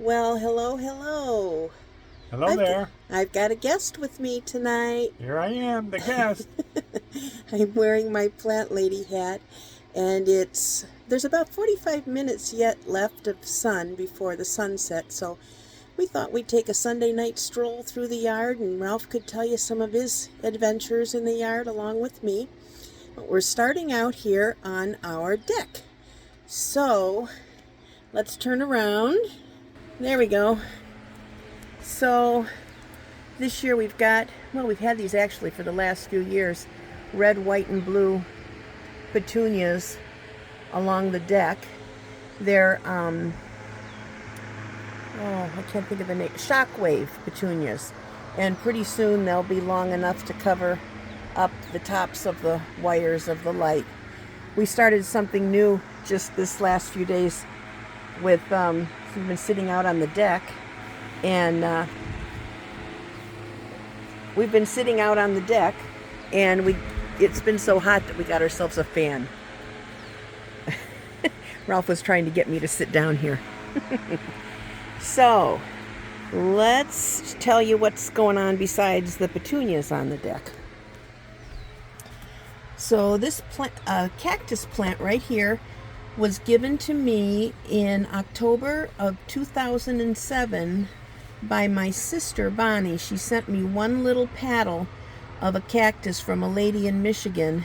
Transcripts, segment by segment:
Well, hello, hello. Hello I've, there. I've got a guest with me tonight. Here I am, the guest. I'm wearing my plant lady hat, and there's about 45 minutes yet left of sun before the sunset, so we thought we'd take a Sunday night stroll through the yard, and Ralph could tell you some of his adventures in the yard along with me. But we're starting out here on our deck. So, let's turn around. There we go. So, this year we've had these actually for the last few years, red, white, and blue petunias along the deck. They're, I can't think of the name, shockwave petunias. And pretty soon they'll be long enough to cover up the tops of the wires of the light. We started something new just this last few days with, we've been sitting out on the deck, and we've been sitting out on the deck, and it's been so hot that we got ourselves a fan. Ralph was trying to get me to sit down here. So, let's tell you what's going on besides the petunias on the deck. So this cactus plant right here was given to me in October of 2007 by my sister Bonnie. She sent me one little paddle of a cactus from a lady in Michigan,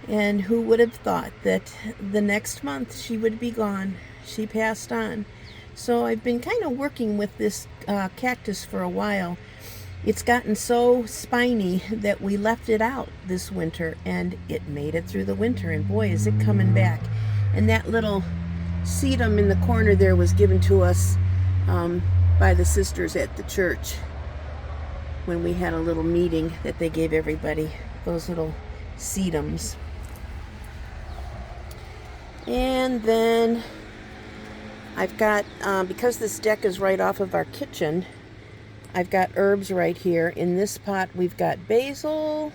and who would have thought that the next month she would be gone. She passed on. So I've been kind of working with this cactus for a while. It's gotten so spiny that we left it out this winter, and it made it through the winter, and boy is it coming back. And that little sedum in the corner there was given to us by the sisters at the church when we had a little meeting that they gave everybody, those little sedums. And then I've got, because this deck is right off of our kitchen, I've got herbs right here. In this pot we've got basil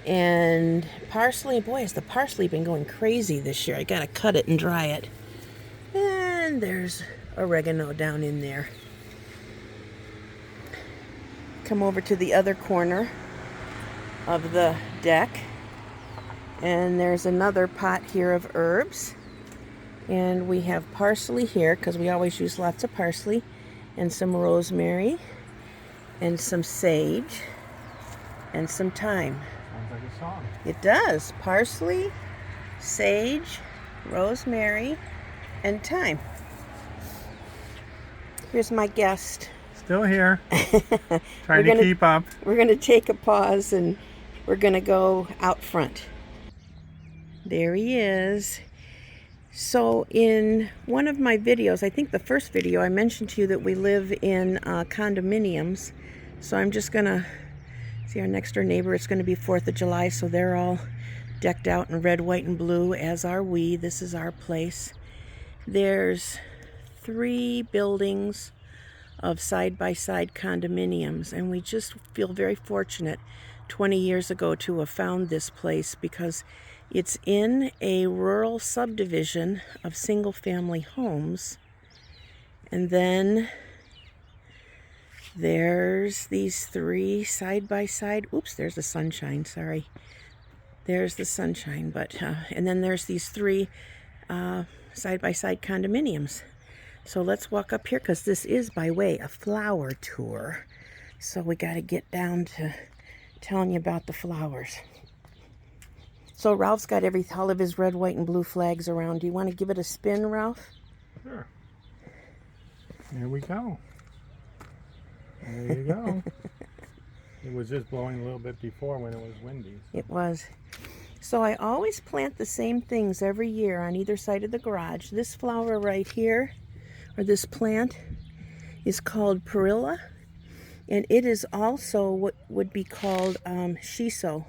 and parsley. Boy, has the parsley been going crazy this year. I gotta cut it and dry it. And there's oregano down in there. Come over to the other corner of the deck, and there's another pot here of herbs. And we have parsley here, because we always use lots of parsley, and some rosemary, and some sage, and some thyme. Sounds like a song. It does. Parsley, sage, rosemary, and thyme. Here's my guest. Still here. Trying to keep up. We're going to take a pause, and we're going to go out front. There he is. So in one of my videos, I think the first video, I mentioned to you that we live in condominiums. So I'm just going to see our next door neighbor. It's going to be 4th of July, so they're all decked out in red, white, and blue, as are we. This is our place. There's 3 buildings of side-by-side condominiums, and we just feel very fortunate 20 years ago to have found this place, because it's in a rural subdivision of single-family homes. And then there's these 3 side-by-side. Oops, there's the sunshine, sorry. There's the sunshine, but and then there's these 3 side-by-side condominiums. So let's walk up here, because this is by way of flower tour. So we got to get down to telling you about the flowers. So Ralph's got all of his red, white, and blue flags around. Do you want to give it a spin, Ralph? Sure. Here we go. There you go. It was just blowing a little bit before when it was windy. So. It was. So I always plant the same things every year on either side of the garage. This flower right here, or this plant, is called perilla, and it is also what would be called shiso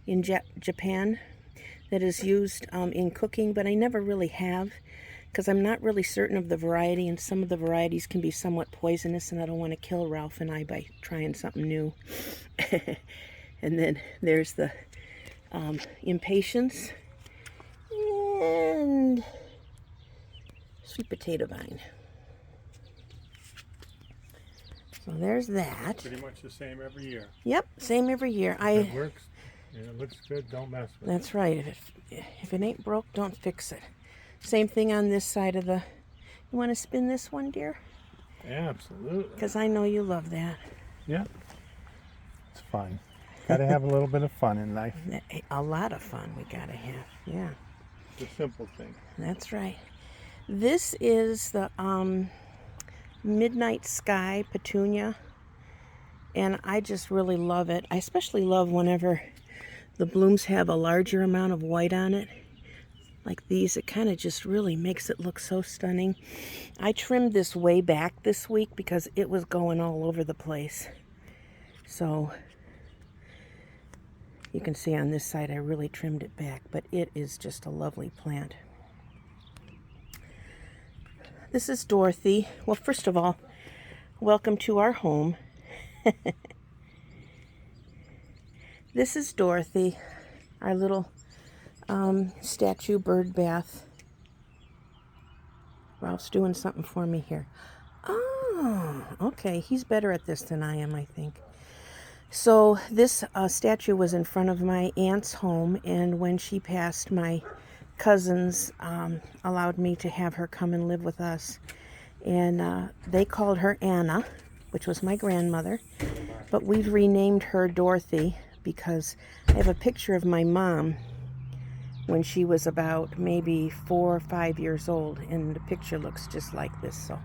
in Japan, that is used in cooking, but I never really have, because I'm not really certain of the variety, and some of the varieties can be somewhat poisonous, and I don't want to kill Ralph and I by trying something new. And then there's the impatiens and sweet potato vine. So there's that. Pretty much the same every year. Yep, same every year. If it works and it looks good, don't mess with it. That's right. If it ain't broke, don't fix it. Same thing on this side of the... You want to spin this one, dear? Absolutely. Because I know you love that. Yeah. It's fun. Gotta have a little bit of fun in life. A lot of fun we gotta have. Yeah. It's a simple thing. That's right. This is the Midnight Sky Petunia. And I just really love it. I especially love whenever the blooms have a larger amount of white on it. Like these, it kind of just really makes it look so stunning. I trimmed this way back this week because it was going all over the place. So you can see on this side I really trimmed it back, but it is just a lovely plant. This is Dorothy. Well, first of all, welcome to our home. This is Dorothy, our little statue bird bath. Ralph's doing something for me here. Oh, okay. He's better at this than I am, I think. So this statue was in front of my aunt's home, and when she passed, my cousins allowed me to have her come and live with us. And they called her Anna, which was my grandmother, but we've renamed her Dorothy because I have a picture of my mom when she was about maybe 4 or 5 years old, and the picture looks just like this. So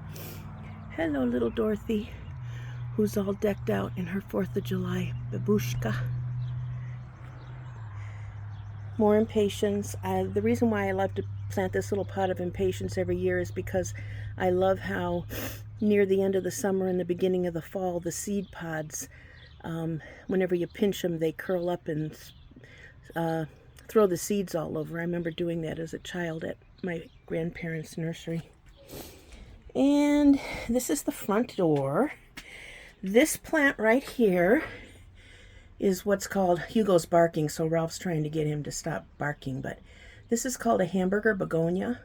hello, little Dorothy, who's all decked out in her 4th of July babushka. More impatiens. The reason why I love to plant this little pot of impatiens every year is because I love how near the end of the summer and the beginning of the fall, the seed pods, whenever you pinch them, they curl up and throw the seeds all over. I remember doing that as a child at my grandparents' nursery. And this is the front door. This plant right here is what's called, Hugo's barking, so Ralph's trying to get him to stop barking, but this is called a hamburger begonia.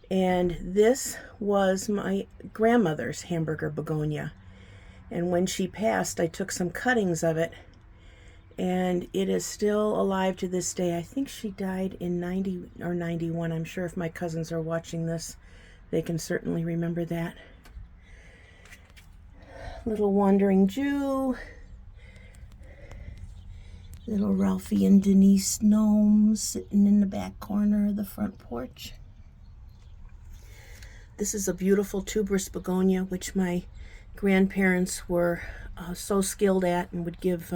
And this was my grandmother's hamburger begonia. And when she passed, I took some cuttings of it, and it is still alive to this day. I think she died in 90 or 91. I'm sure if my cousins are watching this, they can certainly remember that. Little wandering Jew. Little Ralphie and Denise gnomes sitting in the back corner of the front porch. This is a beautiful tuberous begonia, which my grandparents were so skilled at and would give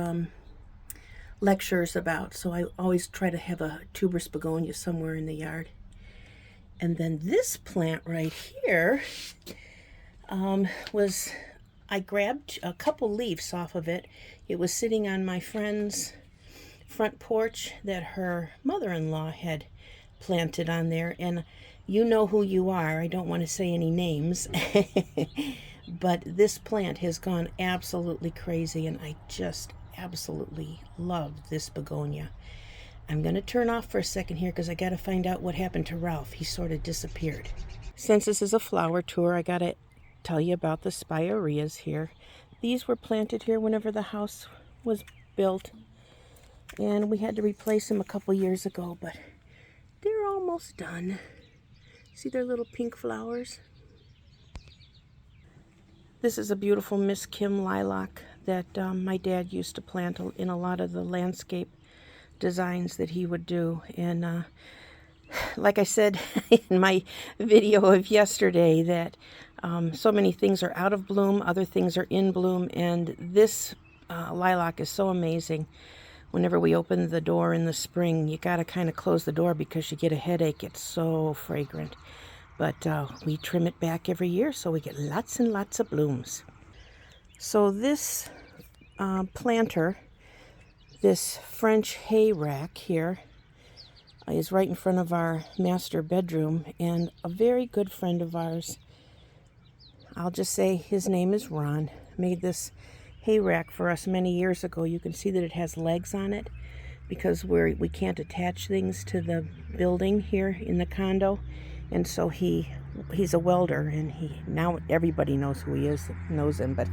lectures about. So I always try to have a tuberous begonia somewhere in the yard. And then this plant right here I grabbed a couple leaves off of it. It was sitting on my friend's front porch that her mother-in-law had planted on there. And you know who you are. I don't want to say any names. But this plant has gone absolutely crazy, and I just absolutely love this begonia. I'm going to turn off for a second here because I got to find out what happened to Ralph. He sort of disappeared. Since this is a flower tour, I got to tell you about the spireas here. These were planted here whenever the house was built, and we had to replace them a couple years ago, but they're almost done. See their little pink flowers? This is a beautiful Miss Kim lilac that my dad used to plant in a lot of the landscape designs that he would do. And like I said in my video of yesterday, that so many things are out of bloom, other things are in bloom, and this lilac is so amazing. Whenever we open the door in the spring, you got to kind of close the door because you get a headache. It's so fragrant. But we trim it back every year, so we get lots and lots of blooms. So this planter, this French hay rack here, is right in front of our master bedroom, and a very good friend of ours, I'll just say his name is Ron, made this hay rack for us many years ago. You can see that it has legs on it because we can't attach things to the building here in the condo. And so he he's a welder, and now everybody knows who he is, knows him, but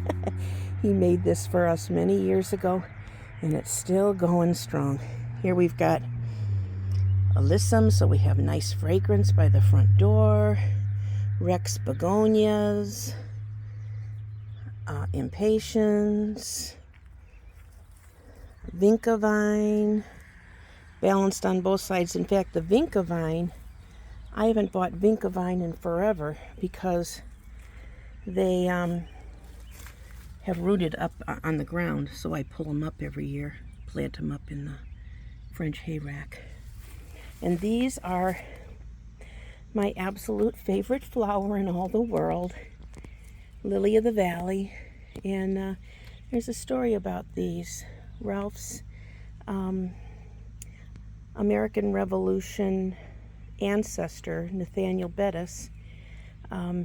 he made this for us many years ago, and it's still going strong. Here we've got alyssum, so we have nice fragrance by the front door. Rex begonias, impatiens, vinca vine, balanced on both sides. In fact, the vinca vine, I haven't bought vinca vine in forever because they have rooted up on the ground, so I pull them up every year, plant them up in the French hay rack. And these are my absolute favorite flower in all the world, lily of the valley. And there's a story about these. Ralph's American Revolution ancestor, Nathaniel Bettis,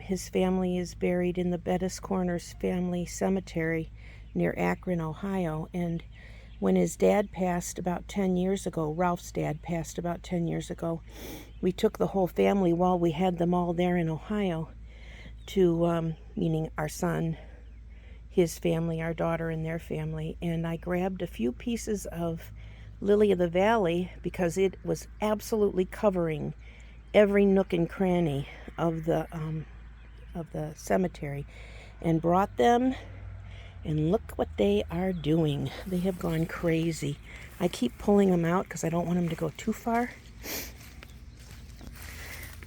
his family is buried in the Bettis Corners Family Cemetery near Akron, Ohio. And when his dad passed about 10 years ago, Ralph's dad passed about 10 years ago, we took the whole family while we had them all there in Ohio to, meaning our son, his family, our daughter, and their family. And I grabbed a few pieces of lily of the valley because it was absolutely covering every nook and cranny of the cemetery, and brought them. And look what they are doing. They have gone crazy. I keep pulling them out because I don't want them to go too far.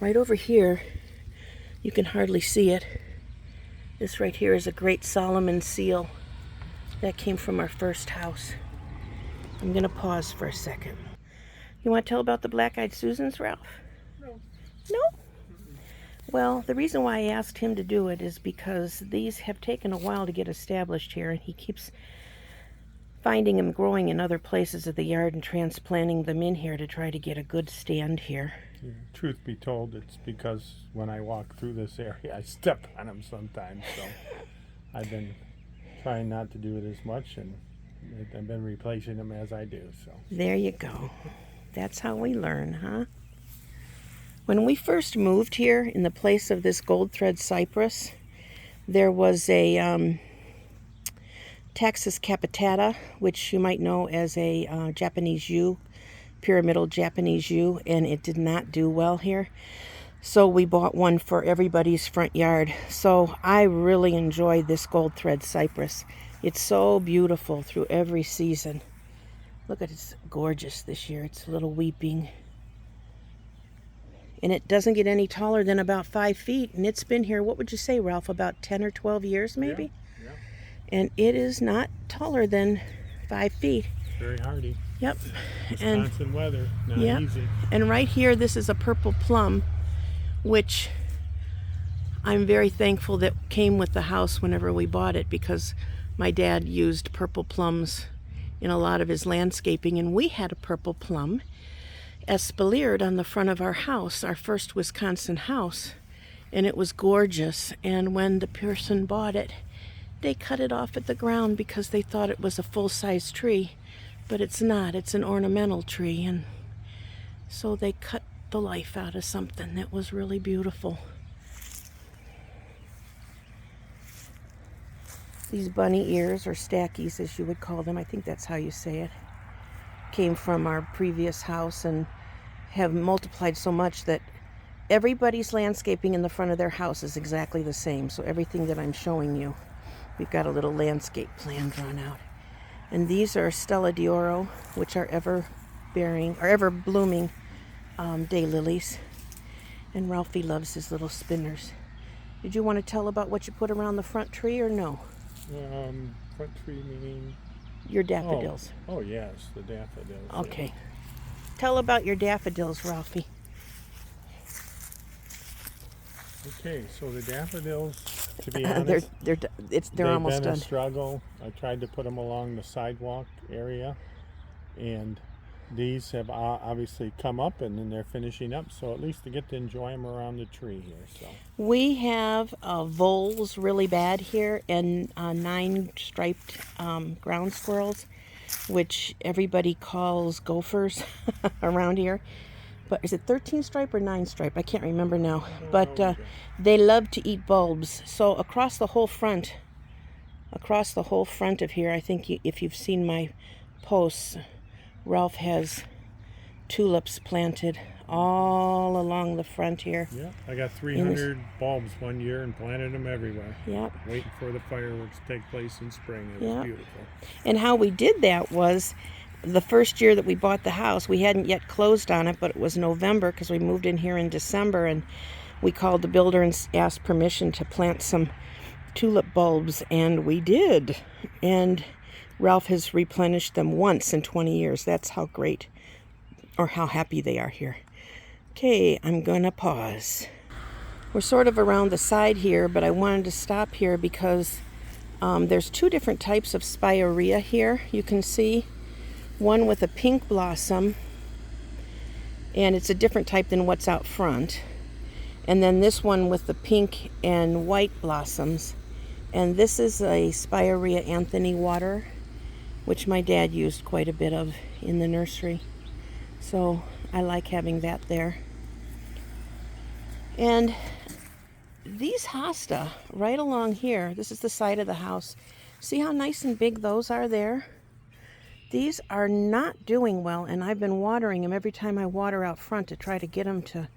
Right over here, you can hardly see it. This right here is a great Solomon seal. That came from our first house. I'm going to pause for a second. You want to tell about the Black-Eyed Susans, Ralph? No. No? Well, the reason why I asked him to do it is because these have taken a while to get established here, and he keeps finding them growing in other places of the yard and transplanting them in here to try to get a good stand here. Yeah, truth be told, it's because when I walk through this area, I step on them sometimes. So I've been trying not to do it as much, and I've been replacing them as I do. So there you go. That's how we learn, huh? When we first moved here, in the place of this gold thread cypress, there was a Taxus capitata, which you might know as a Japanese yew, pyramidal Japanese yew, and it did not do well here. So we bought one for everybody's front yard. So I really enjoy this gold thread cypress. It's so beautiful through every season. Look at it, it's gorgeous this year. It's a little weeping. And it doesn't get any taller than about 5 feet. And it's been here, what would you say, Ralph, about 10 or 12 years maybe? Yeah. And it is not taller than 5 feet. Very hardy. Yep. Wisconsin weather, not easy. And right here, this is a purple plum, which I'm very thankful that came with the house whenever we bought it, because my dad used purple plums in a lot of his landscaping, and we had a purple plum espaliered on the front of our house, our first Wisconsin house, and it was gorgeous. And when the person bought it, they cut it off at the ground because they thought it was a full-size tree, but it's not. It's an ornamental tree, and so they cut the life out of something that was really beautiful. These bunny ears, or stackies as you would call them, I think that's how you say it, came from our previous house and have multiplied so much that everybody's landscaping in the front of their house is exactly the same. So everything that I'm showing you, we've got a little landscape plan drawn out. And these are Stella d'Oro, which are ever blooming daylilies. And Ralphie loves his little spinners. Did you want to tell about what you put around the front tree, or no? Front tree meaning? Your daffodils. Oh yes, the daffodils. Okay. Tell about your daffodils, Ralphie. Okay, so the daffodils, to be honest, they're almost been done. a struggle. I tried to put them along the sidewalk area, and these have obviously come up, and then they're finishing up. So at least to get to enjoy them around the tree here. So we have voles really bad here, and 9 striped ground squirrels, which everybody calls gophers around here. But is it 13 stripe or 9 stripe? I can't remember now. But they love to eat bulbs. So across the whole front of here, I think if you've seen my posts, Ralph has tulips planted all along the front here. Yeah, I got 300 bulbs one year and planted them everywhere. Yep. Waiting for the fireworks to take place in spring. It was beautiful. And how we did that was the first year that we bought the house, we hadn't yet closed on it, but it was November because we moved in here in December, and we called the builder and asked permission to plant some tulip bulbs, and we did. And Ralph has replenished them once in 20 years. That's how great or how happy they are here. Okay, I'm gonna pause. We're sort of around the side here, but I wanted to stop here because there's two different types of spirea here. You can see one with a pink blossom, and it's a different type than what's out front. And then this one with the pink and white blossoms. And this is a Spirea Anthony water, which my dad used quite a bit of in the nursery. So I like having that there. And these hosta right along here, this is the side of the house. See how nice and big those are there? These are not doing well, and I've been watering them every time I water out front to try to get them to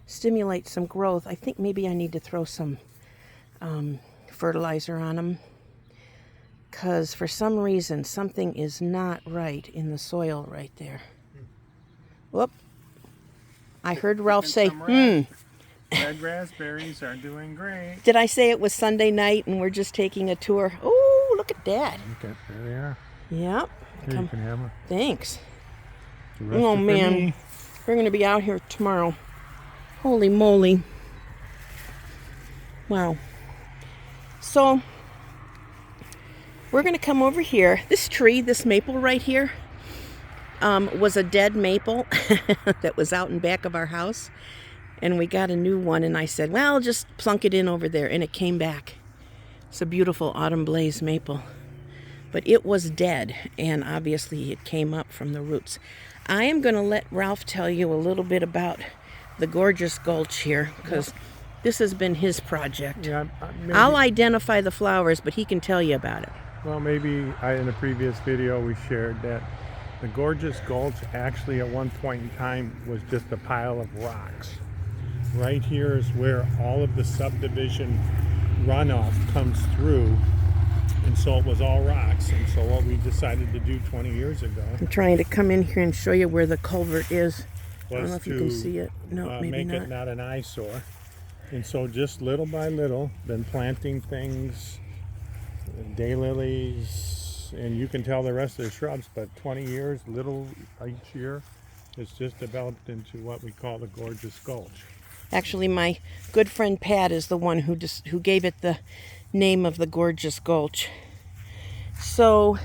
stimulate some growth. I think maybe I need to throw some fertilizer on them, because for some reason something is not right in the soil right there. Whoop. I heard Ralph say, Red raspberries are doing great. Did I say it was Sunday night and we're just taking a tour? Oh, look at that. Okay, there they are. Yep. Here, you can have them. Thanks. Oh, man. We're going to be out here tomorrow. Holy moly. Wow. So, we're going to come over here. This tree, this maple right here, was a dead maple that was out in back of our house. And we got a new one, and I said, well, just plunk it in over there. And it came back. It's a beautiful autumn blaze maple. But it was dead, and obviously it came up from the roots. I am going to let Ralph tell you a little bit about the gorgeous gulch here, because this has been his project. Yeah, I'll identify the flowers, but he can tell you about it. Well, maybe in a previous video we shared that the gorgeous gulch actually at one point in time was just a pile of rocks. Right here is where all of the subdivision runoff comes through, and so it was all rocks. And so what we decided to do 20 years ago, I'm trying to come in here and show you where the culvert is. I don't know was if you can see it. No, maybe make not. it not an eyesore. And so just little by little, been planting things, daylilies, and you can tell the rest of the shrubs, but 20 years, little each year, it's just developed into what we call the gorgeous gulch. Actually, my good friend Pat is the one who gave it the name of the gorgeous gulch. So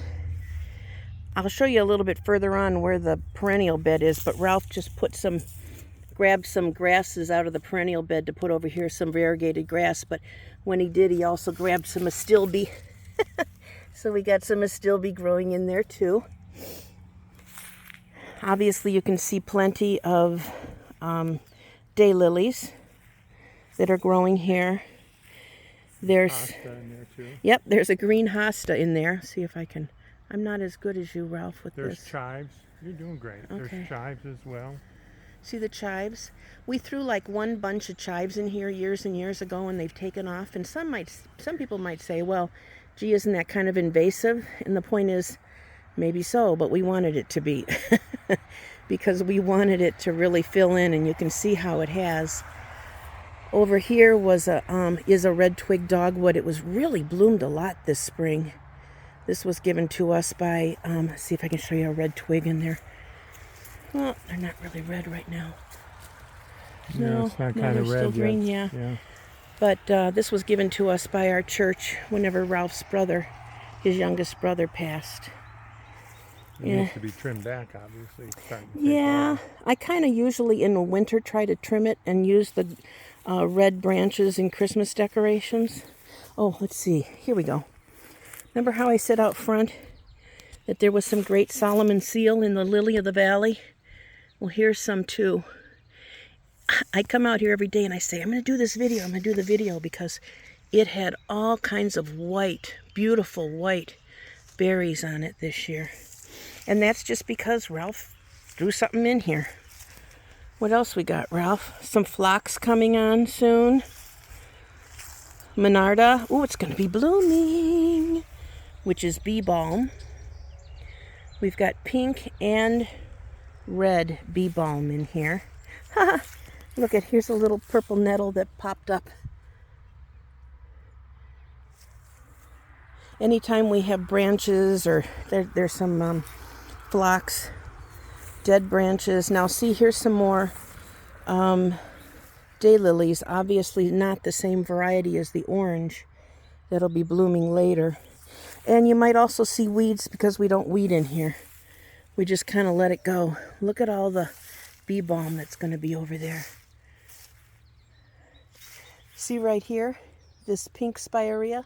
I'll show you a little bit further on where the perennial bed is, but Ralph just grabbed some grasses out of the perennial bed to put over here, some variegated grass. But when he did, he also grabbed some astilbe. So we got some astilbe growing in there too. Obviously, you can see plenty of daylilies that are growing here. There's Hosta in there too. Yep, there's a green hosta in there. See if I can. I'm not as good as you, Ralph, with There's this. chives. You're doing great. Okay. There's chives as well. See the chives? We threw like one bunch of chives in here years and years ago, and they've taken off. And some people might say, well, gee, isn't that kind of invasive? And the point is, maybe so, but we wanted it to be. Because we wanted it to really fill in, and you can see how it has. Over here is a red twig dogwood. It was really bloomed a lot this spring. This was given to us by, let's see if I can show you a red twig in there. Well, they're not really red right now. No, it's not kind they're of red still green, yet. yeah. But this was given to us by our church whenever Ralph's brother, his youngest brother, passed. It needs to be trimmed back, obviously. It's starting to take Yeah, off. I kind of usually in the winter try to trim it and use the red branches in Christmas decorations. Oh, let's see. Here we go. Remember how I said out front that there was some great Solomon seal in the lily of the valley? Well, here's some too. I come out here every day and I say, I'm going to do this video. I'm going to do the video because it had all kinds of white, beautiful white berries on it this year. And that's just because Ralph threw something in here. What else we got, Ralph? Some phlox coming on soon. Monarda. Oh, it's going to be blooming, which is bee balm. We've got pink and red bee balm in here. Look at, here's a little purple nettle that popped up. Anytime we have branches or there's some phlox, dead branches. Now see, here's some more daylilies. Obviously not the same variety as the orange. That'll be blooming later. And you might also see weeds because we don't weed in here. We just kind of let it go. Look at all the bee balm that's going to be over there. See right here, this pink spirea?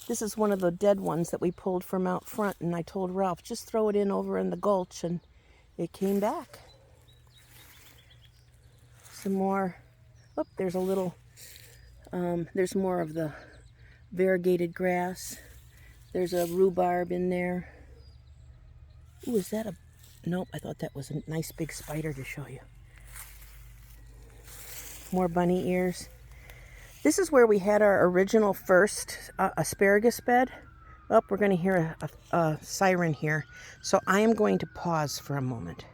This is one of the dead ones that we pulled from out front, and I told Ralph, just throw it in over in the gulch, and it came back. Some more. Oh, there's a little, there's more of the variegated grass. There's a rhubarb in there. Ooh, is that a, nope, I thought that was a nice big spider to show you. More bunny ears. This is where we had our original first asparagus bed. Oh, we're going to hear a siren here. So I am going to pause for a moment.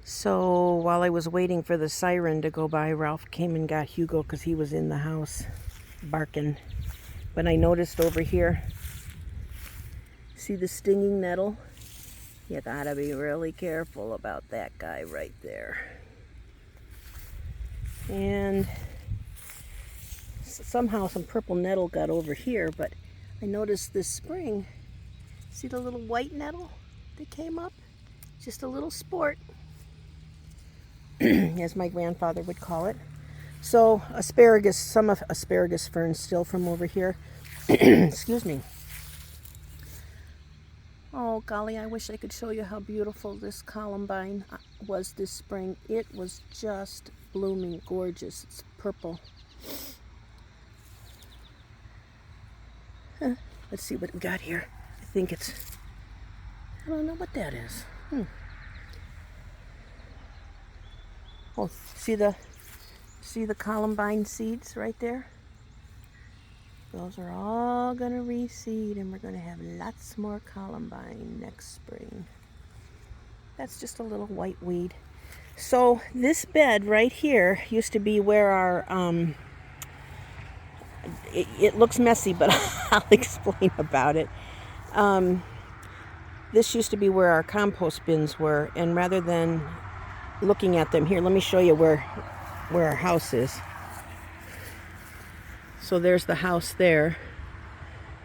So while I was waiting for the siren to go by, Ralph came and got Hugo because he was in the house barking. But I noticed over here, see the stinging nettle? You gotta be really careful about that guy right there. And somehow some purple nettle got over here, but I noticed this spring, see the little white nettle that came up? Just a little sport, as my grandfather would call it. So asparagus, some of asparagus ferns still from over here. Excuse me. Oh golly, I wish I could show you how beautiful this columbine was this spring. It was just blooming gorgeous. It's purple. Let's see what we got here. I think it's, I don't know what that is. Oh, see the columbine seeds right there? Those are all going to reseed, and we're going to have lots more columbine next spring. That's just a little white weed. So this bed right here used to be where our, it looks messy, but I'll explain about it. This used to be where our compost bins were, and rather than looking at them here, let me show you where our house is. So there's the house there.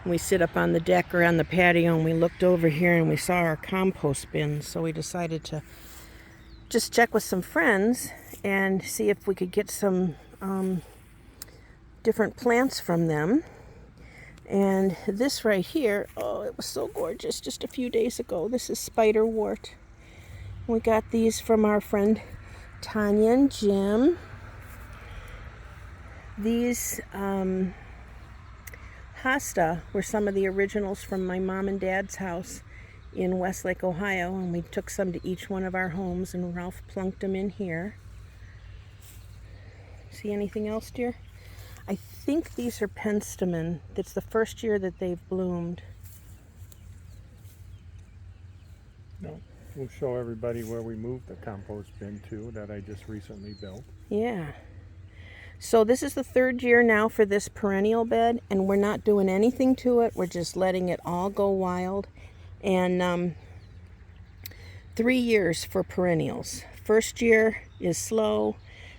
We sit up on the deck or on the patio, and we looked over here and we saw our compost bins. So we decided to just check with some friends and see if we could get some different plants from them. And this right here, oh, it was so gorgeous just a few days ago. This is spiderwort. We got these from our friend Tanya and Jim. These hosta were some of the originals from my mom and dad's house in Westlake, Ohio, and we took some to each one of our homes, and Ralph plunked them in here. See anything else, dear? I think these are penstemon. It's the first year that they've bloomed. No, we'll show everybody where we moved the compost bin to that I just recently built. Yeah. So this is the third year now for this perennial bed, and we're not doing anything to it. We're just letting it all go wild. And 3 years for perennials. First year is slow,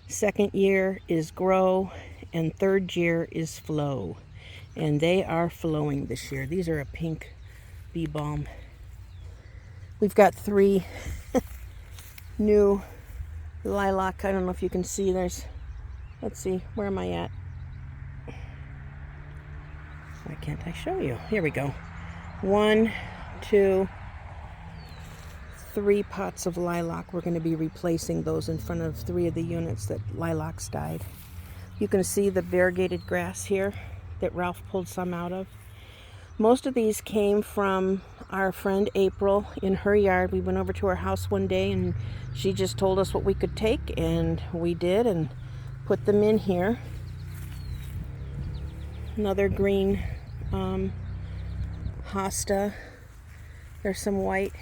second year is grow, and third year is flow. And they are flowing this year. These are a pink bee balm. We've got 3 new lilac. I don't know if you can see. There's, let's see, where am I at? Why can't I show you? Here we go. 1, 2, 3 pots of lilac. We're going to be replacing those in front of 3 of the units that lilacs died. You can see the variegated grass here that Ralph pulled some out of. Most of these came from our friend April in her yard. We went over to her house one day and she just told us what we could take, and we did and put them in here. Another green hosta. There's some white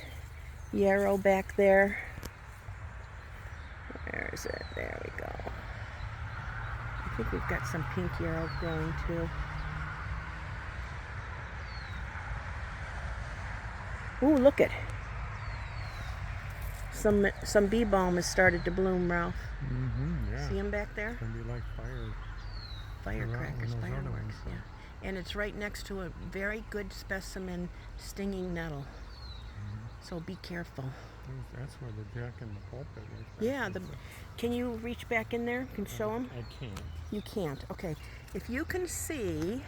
yarrow back there. Where is it? There we go. I think we've got some pink yarrow growing too. Ooh, look it. Some bee balm has started to bloom, Ralph. Yeah. See them back there? It's gonna be like Firecrackers, those other fireworks, ones. yeah. And it's right next to a very good specimen stinging nettle. So be careful. That's where the Jack and the pulpit is. Yeah, can you reach back in there? Can show them? I can't. You can't. Okay. If you can see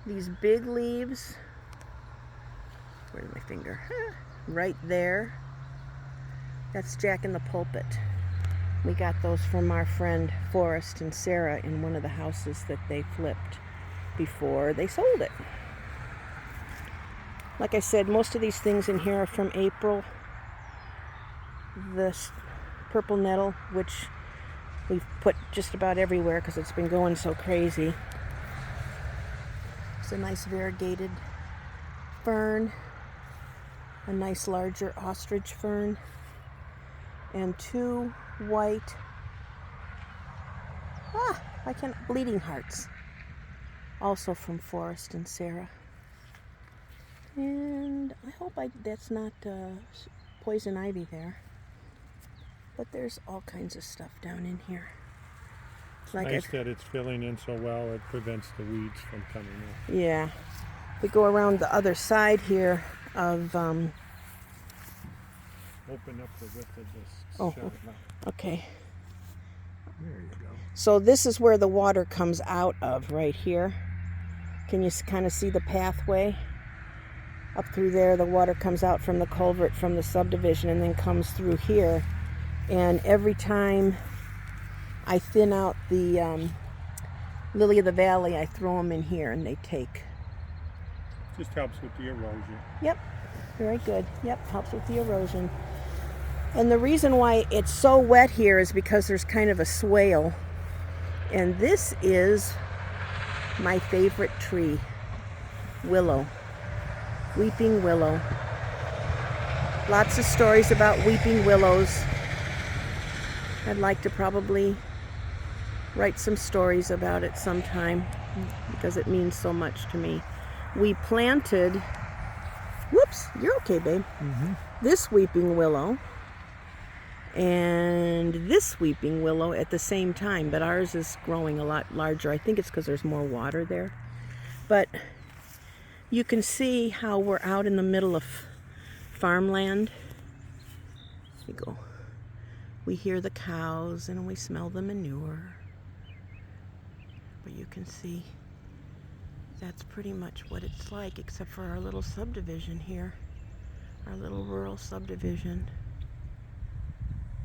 these big leaves, where's my finger? Right there. That's Jack in the Pulpit. We got those from our friend Forrest and Sarah in one of the houses that they flipped before they sold it. Like I said, most of these things in here are from April. This purple nettle, which we've put just about everywhere because it's been going so crazy. It's a nice variegated fern, a nice larger ostrich fern, and 2 white, bleeding hearts, also from Forrest and Sarah. And I hope that's not poison ivy there. But there's all kinds of stuff down in here. It's nice that it's filling in so well, it prevents the weeds from coming in. Yeah. We go around the other side here of... Open up the width of this shot. Okay. There you go. So this is where the water comes out of, right here. Can you kind of see the pathway? Up through there, the water comes out from the culvert from the subdivision and then comes through here. And every time I thin out the lily of the valley, I throw them in here and they take. Just helps with the erosion. Yep, very good. Yep, helps with the erosion. And the reason why it's so wet here is because there's kind of a swale. And this is my favorite tree, willow, weeping willow. Lots of stories about weeping willows. I'd like to probably write some stories about it sometime because it means so much to me. We planted, whoops, you're okay, babe. This weeping willow and this weeping willow at the same time, but ours is growing a lot larger. I think it's because there's more water there. But you can see how we're out in the middle of farmland. Here we go. We hear the cows and we smell the manure. But you can see that's pretty much what it's like, except for our little subdivision here, our little rural subdivision.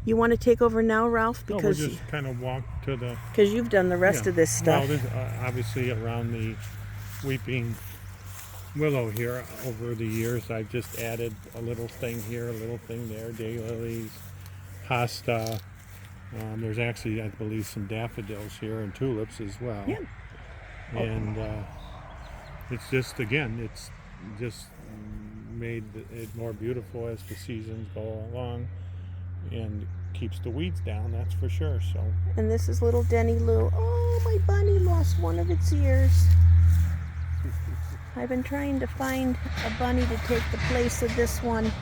You want to take over now, Ralph? Because we'll just kind of walk to the... Because you've done the rest of this stuff. Well, obviously around the weeping willow here over the years, I've just added a little thing here, a little thing there, daylilies, hosta. There's actually, I believe, some daffodils here and tulips as well. Yeah. And it's just, again, it's just made it more beautiful as the seasons go along and keeps the weeds down, that's for sure. So. And this is little Denny Lou. Oh, my bunny lost one of its ears. I've been trying to find a bunny to take the place of this one,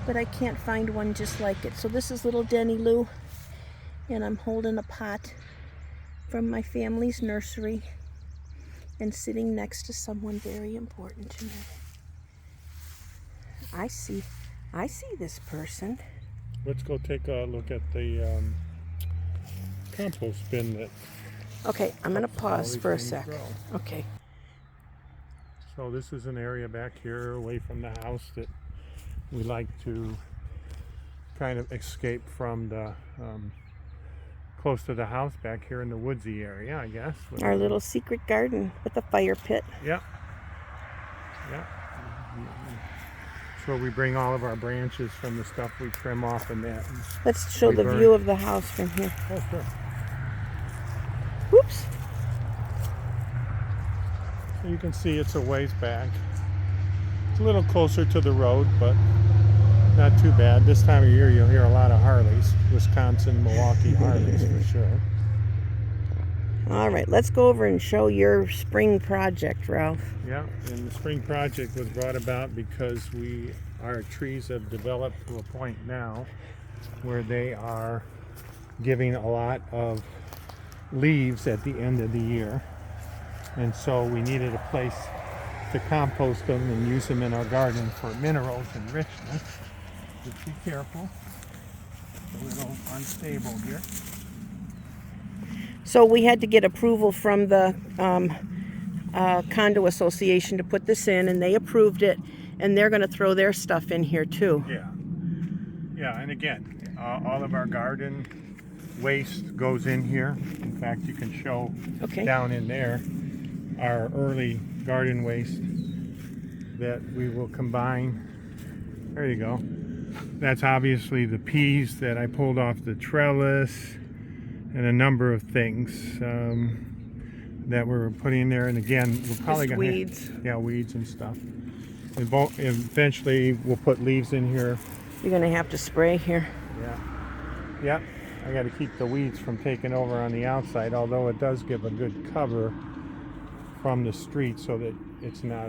but I can't find one just like it. So this is little Denny Lou, and I'm holding a pot from my family's nursery and sitting next to someone very important to me. I see this person. Let's go take a look at the compost bin that... Okay, I'm going to pause for a sec. Okay. So this is an area back here away from the house that we like to kind of escape from the close to the house back here in the woodsy area, I guess. Our little secret garden with a fire pit. Yep. Yep. So we bring all of our branches from the stuff we trim off and that. Let's show the view of the house from here. Oh, sure. Whoops. So you can see it's a ways back. It's a little closer to the road, but not too bad. This time of year you'll hear a lot of Harleys. Wisconsin, Milwaukee Harleys for sure. All right, let's go over and show your spring project, Ralph. Yeah, and the spring project was brought about because our trees have developed to a point now where they are giving a lot of leaves at the end of the year. And so we needed a place to compost them and use them in our garden for minerals and richness. Just be careful. It's a little unstable here. So we had to get approval from the condo association to put this in, and they approved it, and they're going to throw their stuff in here too. Yeah. Yeah, and again, all of our garden waste goes in here. In fact, you can show down in there our early garden waste that we will combine. There you go. That's obviously the peas that I pulled off the trellis and a number of things that we're putting there. And again, we're probably going to weeds. Yeah, weeds and stuff. Eventually we'll put leaves in here. You're going to have to spray here. Yeah. Yep. I got to keep the weeds from taking over on the outside, although it does give a good cover from the street so that it's not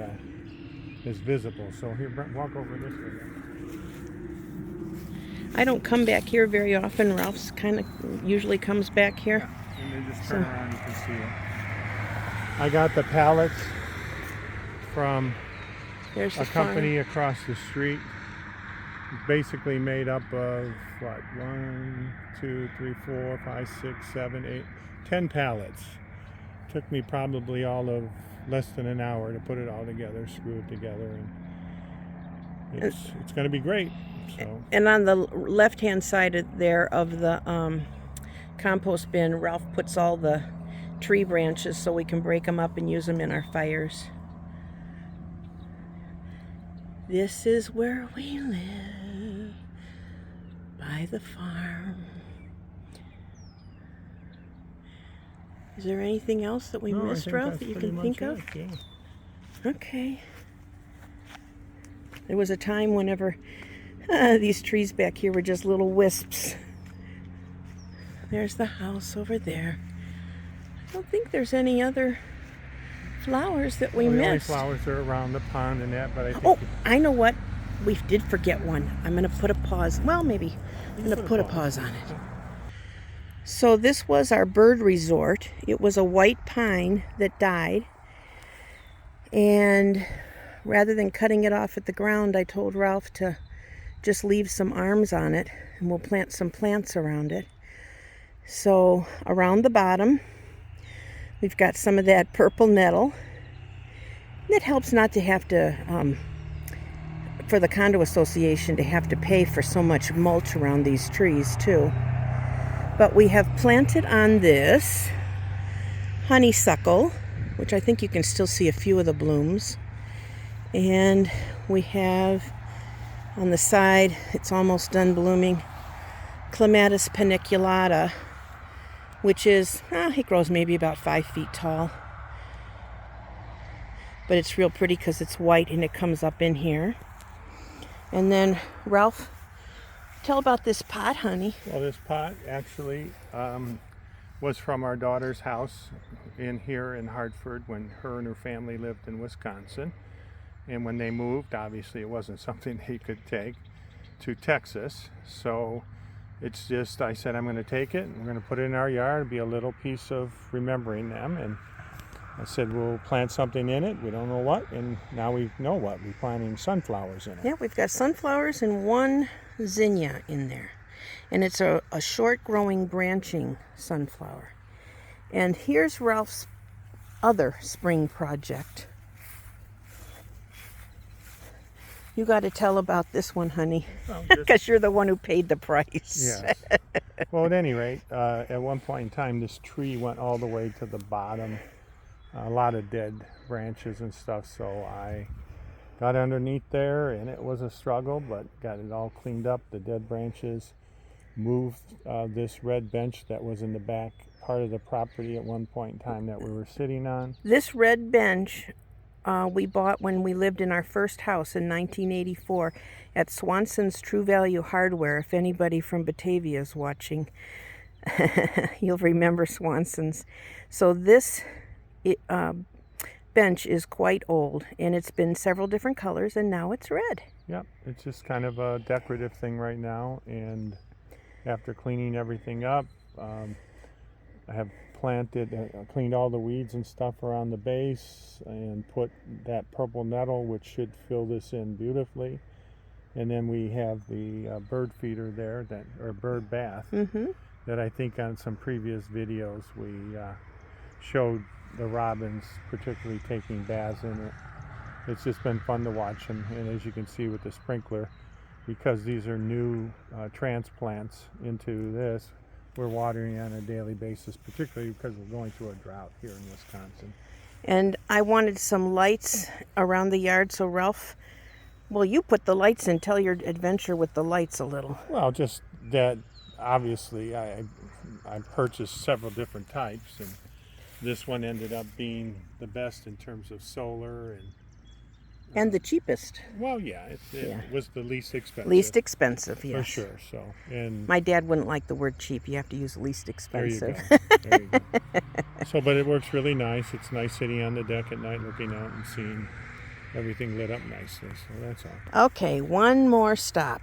as visible. So here, walk over this way. I don't come back here very often. Ralph's kind of usually comes back here. Yeah. And then just turn around, you can see it. I got the pallets from There's a company across the street. It's basically made up of what? 1, 2, 3, 4, 5, 6, 7, 8, 10 pallets. Took me probably all of less than an hour to put it all together, screw it together, and it's going to be great. So. And on the left-hand side of the compost bin, Ralph puts all the tree branches so we can break them up and use them in our fires. This is where we live, by the farm. Is there anything else that we missed, Ralph, that you can think of? Yeah. Okay. There was a time whenever these trees back here were just little wisps. There's the house over there. I don't think there's any other flowers that we The only missed. flowers are around the pond and that, but I think I know what. We did forget one. I'm going to put a pause. Well, maybe. I'm going to put a pause on it. So this was our bird resort. It was a white pine that died. And rather than cutting it off at the ground, I told Ralph to just leave some arms on it, and we'll plant some plants around it. So around the bottom, we've got some of that purple nettle. It helps not to have to, for the condo association to have to pay for so much mulch around these trees too. But we have planted on this honeysuckle, which I think you can still see a few of the blooms. And we have on the side, it's almost done blooming, Clematis paniculata, which is, it grows maybe about 5 feet tall. But it's real pretty because it's white and it comes up in here. And then, Ralph, tell about this pot, honey. Well, this pot actually was from our daughter's house here in Hartford when her and her family lived in Wisconsin. And when they moved, obviously it wasn't something they could take to Texas. So it's just, I said, I'm going to take it and we're going to put it in our yard. It'll be a little piece of remembering them. And I said, we'll plant something in it. We don't know what. And now we know what. We're planting sunflowers in it. Yeah, we've got sunflowers and one zinnia in there. And it's a short growing branching sunflower. And here's Ralph's other spring project. You got to tell about this one, honey, Well, because you're the one who paid the price. yes. Well, at any rate, at one point in time, this tree went all the way to the bottom. A lot of dead branches and stuff, so I got underneath there, and it was a struggle, but got it all cleaned up, the dead branches, moved this red bench that was in the back part of the property at one point in time that we were sitting on. This red bench we bought when we lived in our first house in 1984 at Swanson's True Value Hardware. If anybody from Batavia is watching, you'll remember Swanson's. So this bench is quite old, and it's been several different colors, and now it's red. Yep, it's just kind of a decorative thing right now, and after cleaning everything up, I have cleaned all the weeds and stuff around the base and put that purple nettle, which should fill this in beautifully. And then we have the bird feeder there, or bird bath, that I think on some previous videos we showed the robins particularly taking baths in it. It's just been fun to watch them, and as you can see with the sprinkler, because these are new transplants into this, we're watering on a daily basis, particularly because we're going through a drought here in Wisconsin. And I wanted some lights around the yard, so Ralph, well, you put the lights in. Tell your adventure with the lights a little. Well, just that obviously I purchased several different types, and this one ended up being the best in terms of solar And the cheapest. well, yeah, it was the least expensive. Least expensive, yes. For sure. So, and My dad wouldn't like the word cheap. You have to use least there expensive. you go. There you go. So, but it works really nice. It's nice sitting on the deck at night, looking out and seeing everything lit up nicely. So that's all. Okay, one more stop.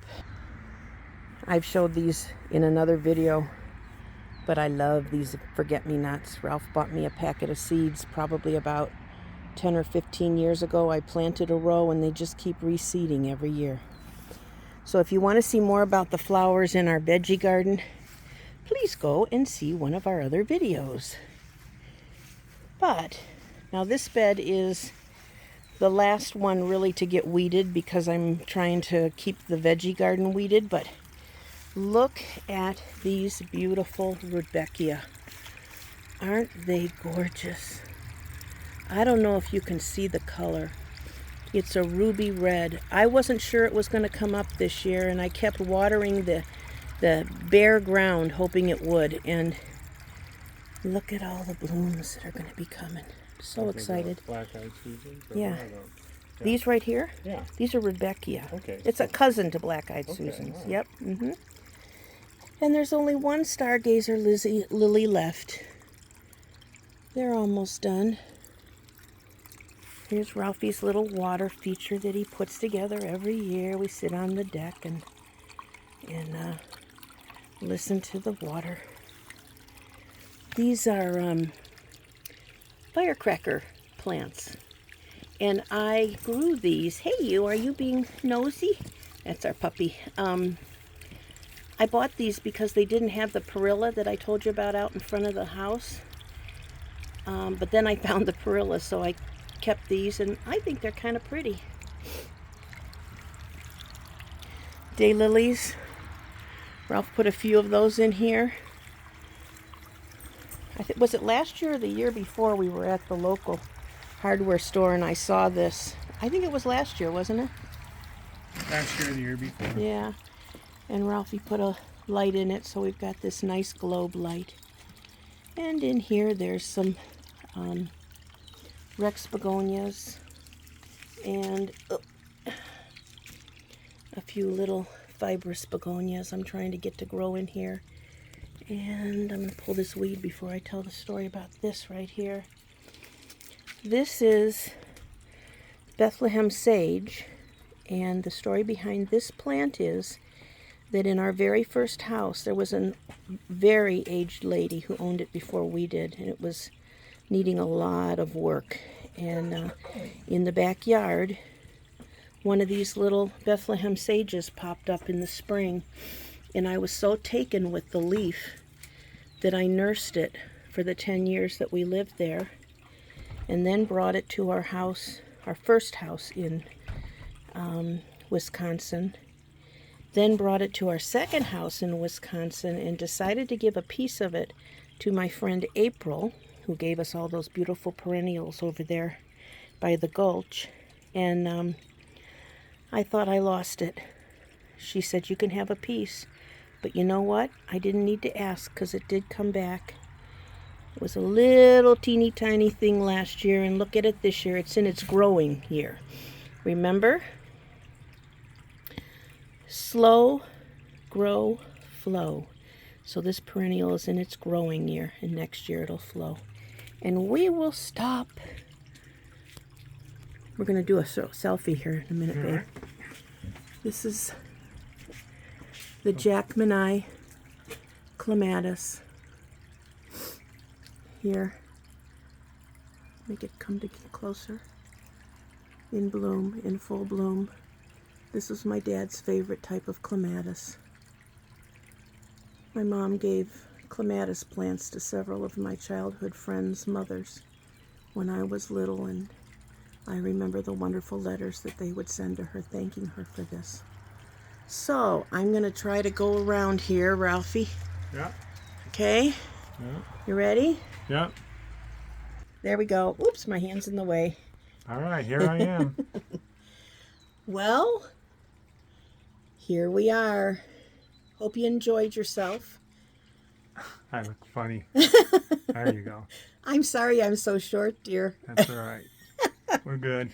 I've showed these in another video, but I love these forget-me-nots. Ralph bought me a packet of seeds probably about 10 or 15 years ago. I planted a row, and they just keep reseeding every year. So if you want to see more about the flowers in our veggie garden, please go and see one of our other videos. But now this bed is the last one really to get weeded, because I'm trying to keep the veggie garden weeded. But look at these beautiful Rudbeckia. Aren't they gorgeous? I don't know if you can see the color. It's a ruby red. I wasn't sure it was going to come up this year, and I kept watering the bare ground hoping it would. And look at all the blooms that are going to be coming. So excited. Black-eyed Susans? Yeah. These right here? Yeah. These are Rudbeckia. Okay. It's a cousin to black-eyed Susans. Wow. Yep. And there's only one stargazer lily left. They're almost done. Here's Ralphie's little water feature that he puts together every year. We sit on the deck and listen to the water. These are firecracker plants, and I grew these. Hey, you, are you being nosy? That's our puppy. I bought these because they didn't have the perilla that I told you about out in front of the house. But then I found the perilla, so I kept these, and I think they're kind of pretty. Daylilies. Ralph put a few of those in here. Was it last year or the year before we were at the local hardware store and I saw this? I think it was last year, wasn't it? Last year or the year before. Yeah. And Ralphie put a light in it, so we've got this nice globe light. And in here there's some Rex begonias and a few little fibrous begonias I'm trying to get to grow in here. And I'm going to pull this weed before I tell the story about this right here. This is Bethlehem sage, and the story behind this plant is that in our very first house there was a very aged lady who owned it before we did, and it was needing a lot of work. And in the backyard, one of these little Bethlehem sages popped up in the spring, and I was so taken with the leaf that I nursed it for the 10 years that we lived there, and then brought it to our house, our first house in Wisconsin, then brought it to our second house in Wisconsin and decided to give a piece of it to my friend April, who gave us all those beautiful perennials over there by the gulch. And I thought I lost it. She said, you can have a piece. But you know what? I didn't need to ask because it did come back. It was a little teeny tiny thing last year, and look at it this year. It's in its growing year. Remember? Slow, grow, flow. So this perennial is in its growing year, and next year it'll flow. And we will stop. We're going to do a selfie here in a minute, babe. This is the Jackmanii clematis. Here. Make it come to closer. In bloom, in full bloom. This is my dad's favorite type of clematis. My mom gave clematis plants to several of my childhood friends' mothers when I was little, and I remember the wonderful letters that they would send to her thanking her for this. So, I'm going to try to go around here, Ralphie. Yeah. Okay? Yeah. You ready? Yeah. There we go. Oops, my hand's in the way. All right, here I am. Well, here we are. Hope you enjoyed yourself. I look funny. There you go. I'm sorry I'm so short, dear. That's all right. We're good.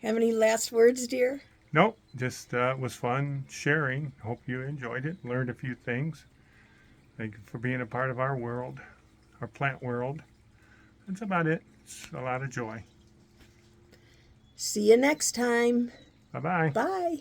Have any last words, dear? Nope, just it was fun sharing. Hope you enjoyed it, learned a few things. Thank you for being a part of our world, our plant world. That's about it. It's a lot of joy. See you next time. Bye-bye. Bye.